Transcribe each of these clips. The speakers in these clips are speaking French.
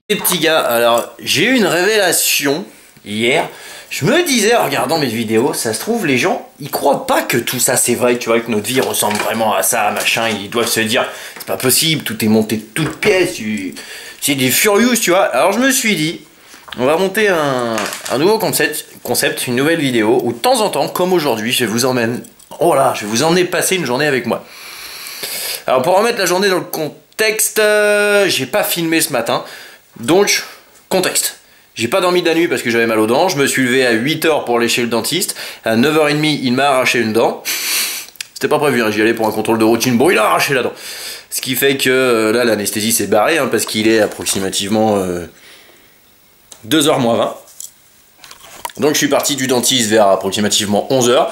Les petits gars, alors j'ai eu une révélation hier. Je me disais en regardant mes vidéos, ça se trouve les gens ils croient pas que tout ça c'est vrai, tu vois, que notre vie ressemble vraiment à ça, machin. Ils doivent se dire c'est pas possible, tout est monté de toutes pièces, c'est des furious, tu vois. Alors je me suis dit, on va monter un nouveau concept, une nouvelle vidéo où de temps en temps, comme aujourd'hui, je vais vous emmener passer une journée avec moi. Alors pour remettre la journée dans le contexte, j'ai pas filmé ce matin. Donc, contexte. J'ai pas dormi de la nuit parce que j'avais mal aux dents. Je me suis levé à 8h pour aller chez le dentiste. À 9h30, il m'a arraché une dent. C'était pas prévu, hein. J'y allais pour un contrôle de routine. Bon, il a arraché la dent. Ce qui fait que là, l'anesthésie s'est barrée, hein, parce qu'il est approximativement 2h moins 20. Donc, je suis parti du dentiste vers approximativement 11h.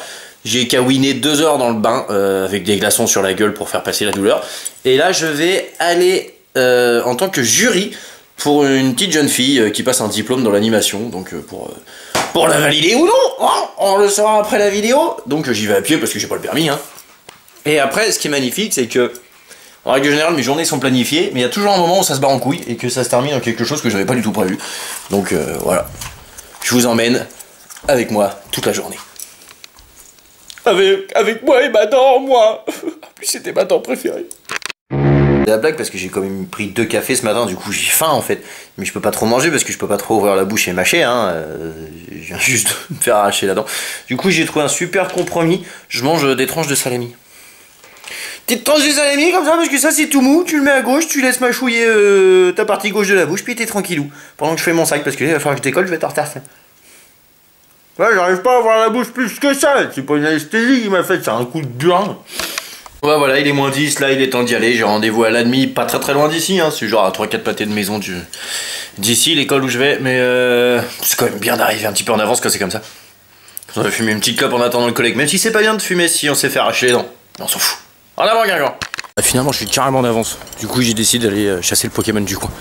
J'ai caouiné 2 heures dans le bain avec des glaçons sur la gueule pour faire passer la douleur. Et là, je vais aller en tant que jury pour une petite jeune fille qui passe un diplôme dans l'animation, donc pour la valider ou non, hein, on le saura après la vidéo. Donc j'y vais à pied parce que j'ai pas le permis, hein. Et après, ce qui est magnifique, c'est que en règle générale, mes journées sont planifiées, mais il y a toujours un moment où ça se bat en couille et que ça se termine en quelque chose que j'avais pas du tout prévu. Donc voilà, je vous emmène avec moi toute la journée. Avec moi et ma dent, moi. En plus, c'était ma dent préférée. C'est la blague parce que j'ai quand même pris 2 cafés ce matin, du coup j'ai faim en fait. Mais je peux pas trop manger parce que je peux pas trop ouvrir la bouche et mâcher, hein. Je viens juste de me faire arracher la dent. Du coup j'ai trouvé un super compromis. Je mange des tranches de salami. Petite tranche de salami comme ça parce que ça c'est tout mou. Tu le mets à gauche, tu laisses mâchouiller ta partie gauche de la bouche, puis t'es tranquillou. Pendant que je fais mon sac parce que là, il va falloir que je décolle, je vais être en retard. Ouais, j'arrive pas à avoir la bouche plus que ça. C'est pas une anesthésie qui m'a fait, c'est un coup de burn. Ouais, voilà, il est moins 10, là il est temps d'y aller. J'ai rendez-vous à la demi, pas très loin d'ici, hein. C'est genre à 3-4 pâtés de maison d'ici, l'école où je vais. Mais c'est quand même bien d'arriver un petit peu en avance quand c'est comme ça. On va fumer une petite clope en attendant le collègue. Même si c'est pas bien de fumer si on s'est fait arracher les dents. On s'en fout. En avant, Guingamp. Finalement, je suis carrément en avance. Du coup, j'ai décidé d'aller chasser le Pokémon du coin.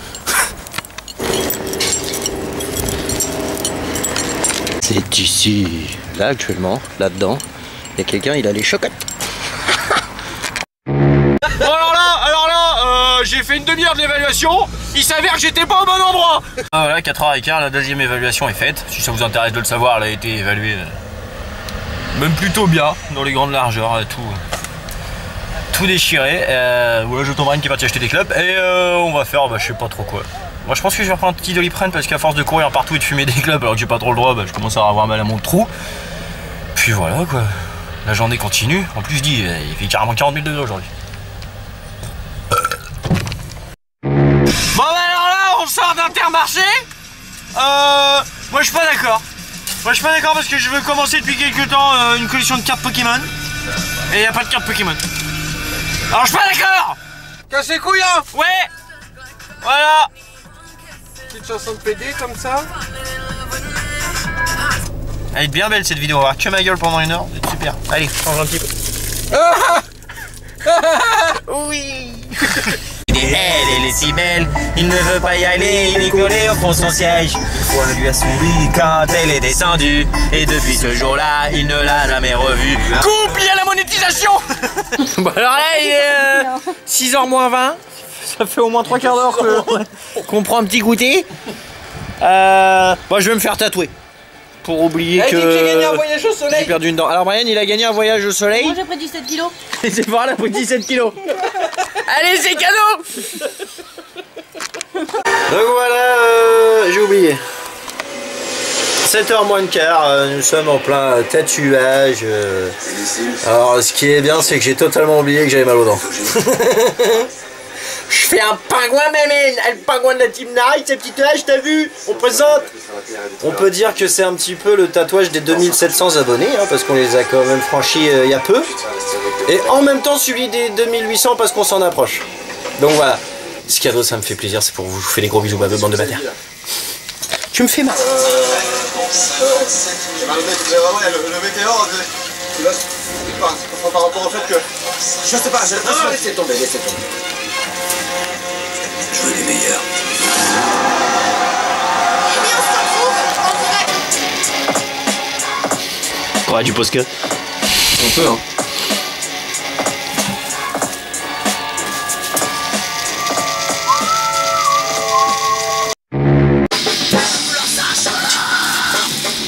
C'est ici. Là, actuellement, là-dedans, il y a quelqu'un, il a les chocottes. Alors là, j'ai fait une demi-heure de l'évaluation. Il s'avère que j'étais pas au bon endroit. Voilà, 4h15, la deuxième évaluation est faite. Si ça vous intéresse de le savoir, elle a été évaluée même plutôt bien, dans les grandes largeurs, tout déchiré. Voilà, je tomberai qui est parti acheter des clopes. Et on va faire, je sais pas trop quoi. Moi je pense que je vais reprendre un petit Doliprane parce qu'à force de courir partout et de fumer des clopes alors que j'ai pas trop le droit, je commence à avoir mal à mon trou. Puis voilà quoi, la journée continue. En plus je dis, il fait carrément 40 000 degrés aujourd'hui. Bon alors là on sort d'Intermarché. Moi je suis pas d'accord. Moi je suis pas d'accord parce que je veux commencer depuis quelques temps une collection de cartes Pokémon. Et y a pas de cartes Pokémon. Alors je suis pas d'accord. Casse les couilles hein. Ouais. Voilà. Petite chanson de PD comme ça. Elle est bien belle cette vidéo, on va voir que ma gueule pendant 1 heure, c'est super. Allez, change un petit peu. Oui. Elle est si belle, il ne veut pas y aller, il est collé au fond de son siège. On lui a souri quand elle est descendue, et depuis ce jour-là, il ne l'a jamais revue. Coupe, il y a la monétisation. Bon alors là, il est 6h moins 20. Ça fait au moins 3 quarts d'heure qu'on prend un petit goûter. Moi je vais me faire tatouer. Pour oublier que j'ai gagné un voyage au soleil. J'ai perdu une dent. Alors Brian il a gagné un voyage au soleil. Moi j'ai pris 17 kilos. Et c'est par là, pris 17 kilos. Allez c'est cadeau. Donc voilà, j'ai oublié. 7h moins le quart, nous sommes en plein tatouage. Alors ce qui est bien c'est que j'ai totalement oublié que j'avais mal aux dents. Je fais un pingouin, mémène, le pingouin de la Team Night, ces petits tatouages, t'as vu? On présente. On peut dire que c'est un petit peu le tatouage des 2700 abonnés, hein, parce qu'on les a quand même franchis il y a peu. Et en même temps celui des 2800 parce qu'on s'en approche. Donc voilà, ce cadeau ça me fait plaisir, c'est pour vous. Je vous fais des gros bisous, ma bande de bâtards. Tu me fais mal. Le météore, par rapport au fait que... Je sais pas, j'ai l'impression... Laissez tomber, laissez tomber. Je veux les meilleurs. Ouais, du posca. On peut, hein.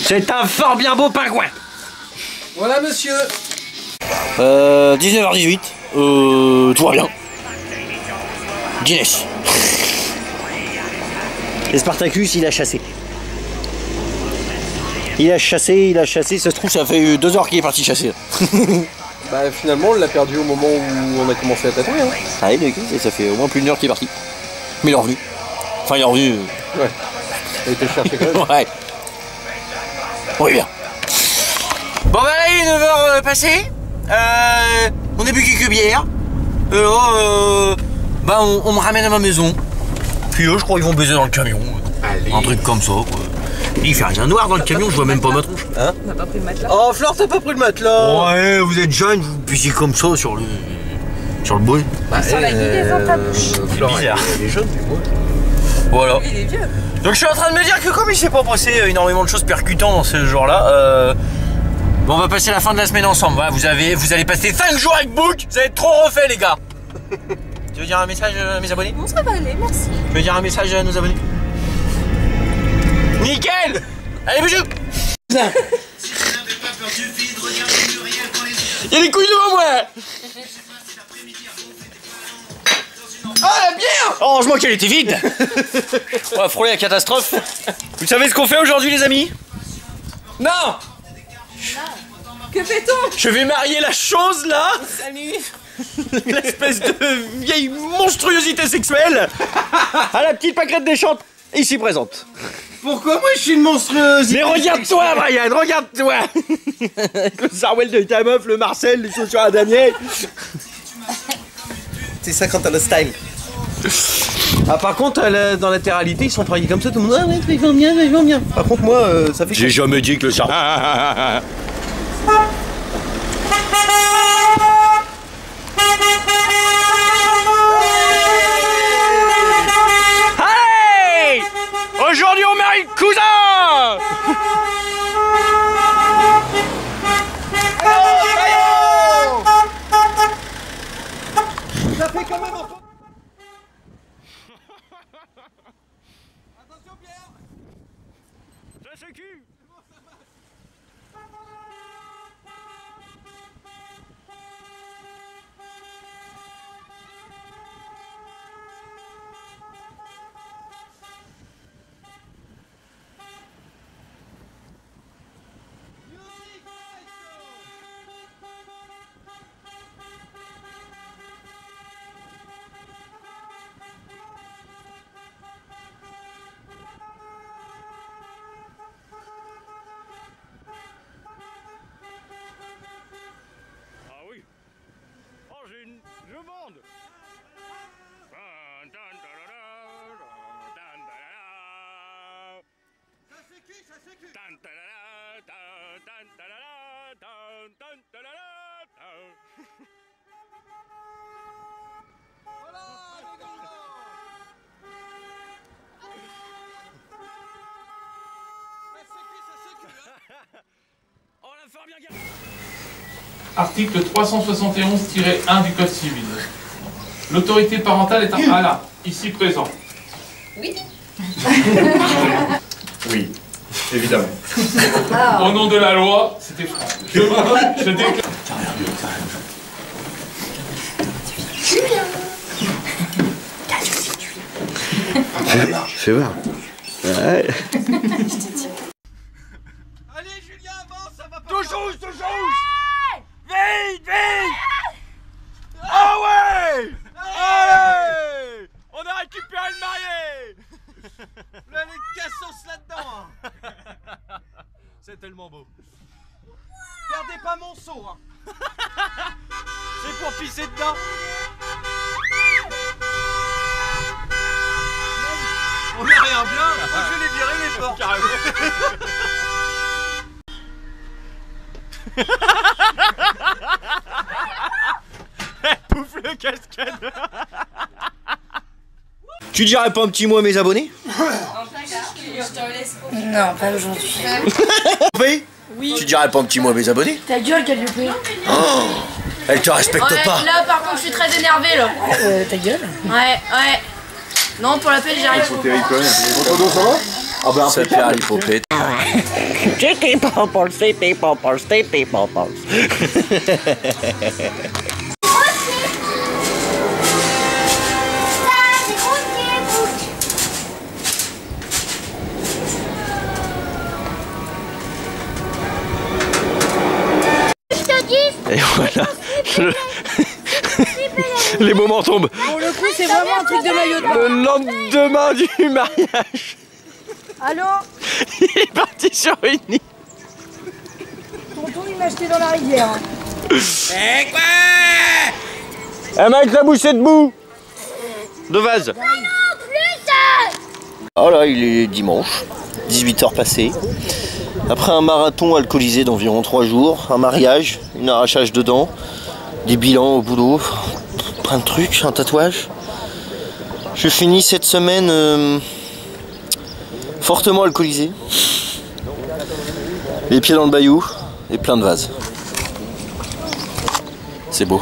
C'est un fort bien beau pingouin. Voilà, monsieur. 19h18. Tout va bien. Guinness. Et Spartacus, il a chassé. Il a chassé, ça se trouve ça fait 2 heures qu'il est parti chasser. Bah finalement on l'a perdu au moment où on a commencé à tatouer. Hein. Ah oui, ça fait au moins plus d'1 heure qu'il est parti. Mais il est revenu. Enfin il est revenu. Ouais. Il a été chercher quand même. Ouais. Oui bien. Bon bah là il est 9h passé. On a bu quelques bières. Bah on me ramène à ma maison. Puis eux je crois qu'ils vont baiser dans le camion. Allez. Un truc comme ça quoi. Il fait rien noir dans le camion, je vois même pas ma tronche. Hein? On n'a pas pris le matelas. Oh Flore, t'as pas pris le matelas? Ouais, vous êtes jeune, vous puissiez comme ça sur le bois. Bah, sans la guider dans ta bouche. Flore, bizarre. elle est jeune, mais moi. Voilà. Il est vieux. Donc je suis en train de me dire que comme il s'est pas passé énormément de choses percutantes dans ce genre-là, bon, on va passer la fin de la semaine ensemble. Voilà, vous allez passer 5 jours avec Book. Vous allez être trop refait les gars. Tu veux dire un message à mes abonnés? Bon, ça va aller, merci. Tu veux dire un message à nos abonnés? Nickel. Allez bisous. Il y a des couilles devant moi. Ah la bière. Heureusement qu'elle était vide. On va frôler la catastrophe. Vous savez ce qu'on fait aujourd'hui les amis? Non. Que fait-on? Je vais marier la chose là. Salut. L'espèce de vieille monstruosité sexuelle à la petite pâquerette des chantes ici présente. Pourquoi moi je suis une monstrueuse? Mais regarde-toi Brian, regarde-toi. Le Sarwell de ta meuf, le Marcel, les chaussures à Daniel. C'est ça quand t'as le style. Ah par contre dans la latéralité ils sont travaillés comme ça, tout le monde. Ah ouais, ils vont bien. Par contre moi ça fait. J'ai jamais dit que ça. Allez! Aujourd'hui on marie le cousin! Ça fait quand même un peu. Attention Pierre! Ça se cul! Je demande. Ça s'écule. Voilà les gars. Ça s'écule. On va faire bien gaffe. Article 371-1 du Code civil. L'autorité parentale est un... Ah là, ici présent. Oui. Oui, évidemment. Au nom de la loi, c'était franc. Je déclare... Fais voir. Ouais. Allez Julien avance, ça va pas. Toujours. Vite. Ah ouais. Allez. On a récupéré le marié. Là les cassos là-dedans. C'est tellement beau. Perdez pas mon seau. Hein. C'est pour pisser dedans. On est rien bien. Moi je vais les virer les porcs. Carrément. Pouf le cascade. Tu dirais pas un petit mot à mes abonnés? Non, pas aujourd'hui. Oui. Tu dirais pas un petit mot à mes abonnés? Ta gueule, Calliope. Oh, elle te respecte pas. Là, par contre, je suis très énervée, là. Ta gueule? Ouais. Non, pour la peine, j'y arrive. Terrible quand même. Ah bah un peu il faut péter. City Popples, City Popples, City Popples. Et voilà. Les moments tombent. Pour le coup, c'est vraiment un truc de maillot de bain. Le lendemain du mariage. Allô? Il est parti sur une île. Tonton, il m'a acheté dans la rivière. C'est quoi? Eh mec, la bouche est debout. De vase. Oh là, il est dimanche, 18h passées. Après un marathon alcoolisé d'environ 3 jours, un mariage, un arrachage de dents, des bilans au boulot, plein de trucs, un tatouage. Je finis cette semaine fortement alcoolisé, les pieds dans le bayou et plein de vases. C'est beau.